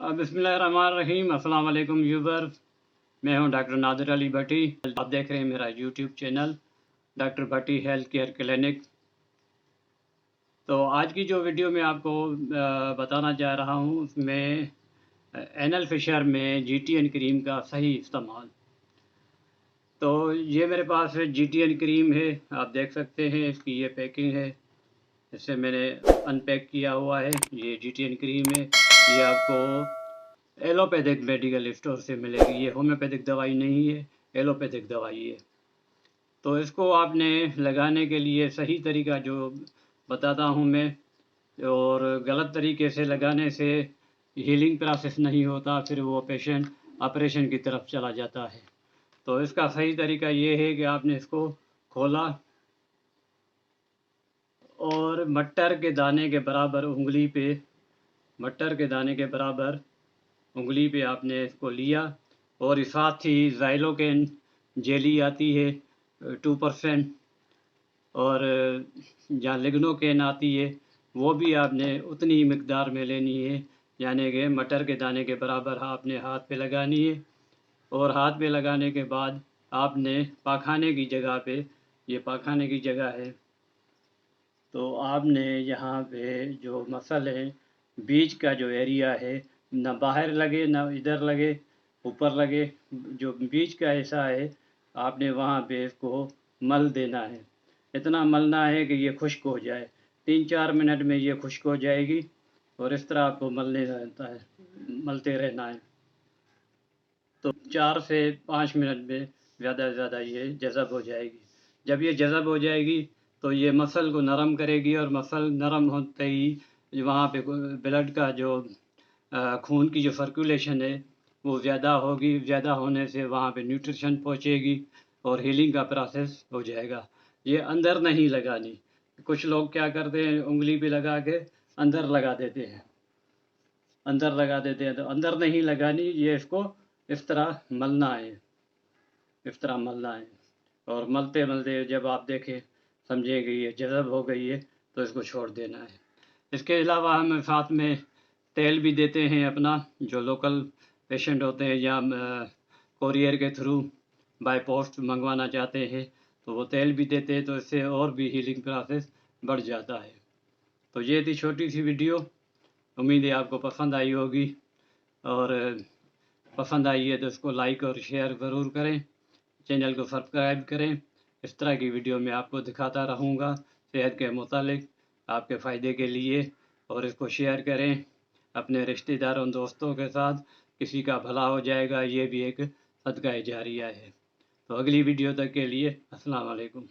बिस्मिल्लाहिर्रहमानिर्रहीम। अस्सलाम वालेकुम व्यूवर्स, मैं हूं डॉक्टर नादिर अली भट्टी। आप देख रहे हैं मेरा यूट्यूब चैनल डॉक्टर भट्टी हेल्थ केयर क्लिनिक। तो आज की जो वीडियो मैं आपको बताना चाह रहा हूं उसमें एनल फिशर में GTN क्रीम का सही इस्तेमाल। तो ये मेरे पास GTN क्रीम है, आप देख सकते हैं इसकी ये पैकिंग है, इससे मैंने अनपैक किया हुआ है। ये GTN क्रीम है, ये आपको एलोपैथिक मेडिकल स्टोर से मिलेगी। ये होम्योपैथिक दवाई नहीं है, एलोपैथिक दवाई है। तो इसको आपने लगाने के लिए सही तरीका जो बताता हूँ मैं, और गलत तरीके से लगाने से हीलिंग प्रोसेस नहीं होता, फिर वो पेशेंट ऑपरेशन की तरफ चला जाता है। तो इसका सही तरीका ये है कि आपने इसको खोला और मटर के दाने के बराबर उंगली पे, मटर के दाने के बराबर उंगली पे आपने इसको लिया, और साथ ही ज़ाइलोकेन जेली आती है 2%, और जहाँ लिग्नोकेन आती है वो भी आपने उतनी ही मिकदार में लेनी है, यानी कि मटर के दाने के बराबर आपने हाथ पे लगानी है। और हाथ पे लगाने के बाद आपने पाखाने की जगह पे, ये पाखाने की जगह है, तो आपने यहाँ पे जो मसल है, बीच का जो एरिया है, ना बाहर लगे ना इधर लगे, ऊपर लगे, जो बीच का हिस्सा है आपने वहाँ पे इसको मल देना है। इतना मलना है कि ये खुश्क हो जाए। 3-4 मिनट में ये खुश्क हो जाएगी, और इस तरह आपको मलने रहता है, मलते रहना है। तो 4 से 5 मिनट में ज़्यादा से ज़्यादा ये जज़ब हो जाएगी। जब ये जज़ब हो जाएगी तो ये मसल को नरम करेगी, और मसल नरम होते ही वहाँ पे ब्लड का जो खून की जो सर्कुलेशन है वो ज़्यादा होगी। ज़्यादा होने से वहाँ पे न्यूट्रिशन पहुँचेगी और हीलिंग का प्रोसेस हो जाएगा। ये अंदर नहीं लगानी। कुछ लोग क्या करते हैं, उंगली पे लगा के अंदर लगा देते हैं, अंदर लगा देते हैं। तो अंदर नहीं लगानी, ये इसको इस तरह मलना है, इस तरह मलना है। और मलते मलते जब आप देखें, समझें कि ये जज़ब हो गई है, तो इसको छोड़ देना है। इसके अलावा हम साथ में तेल भी देते हैं अपना, जो लोकल पेशेंट होते हैं या कोरियर के थ्रू बाय पोस्ट मंगवाना चाहते हैं तो वो तेल भी देते हैं, तो इससे और भी हीलिंग प्रोसेस बढ़ जाता है। तो ये थी छोटी सी वीडियो, उम्मीद है आपको पसंद आई होगी, और पसंद आई है तो इसको लाइक और शेयर ज़रूर करें, चैनल को सब्सक्राइब करें। इस तरह की वीडियो मैं आपको दिखाता रहूँगा सेहत के मुतालिक, आपके फ़ायदे के लिए। और इसको शेयर करें अपने रिश्तेदारों दोस्तों के साथ, किसी का भला हो जाएगा, ये भी एक सदका जारिया है। तो अगली वीडियो तक के लिए अस्सलाम वालेकुम।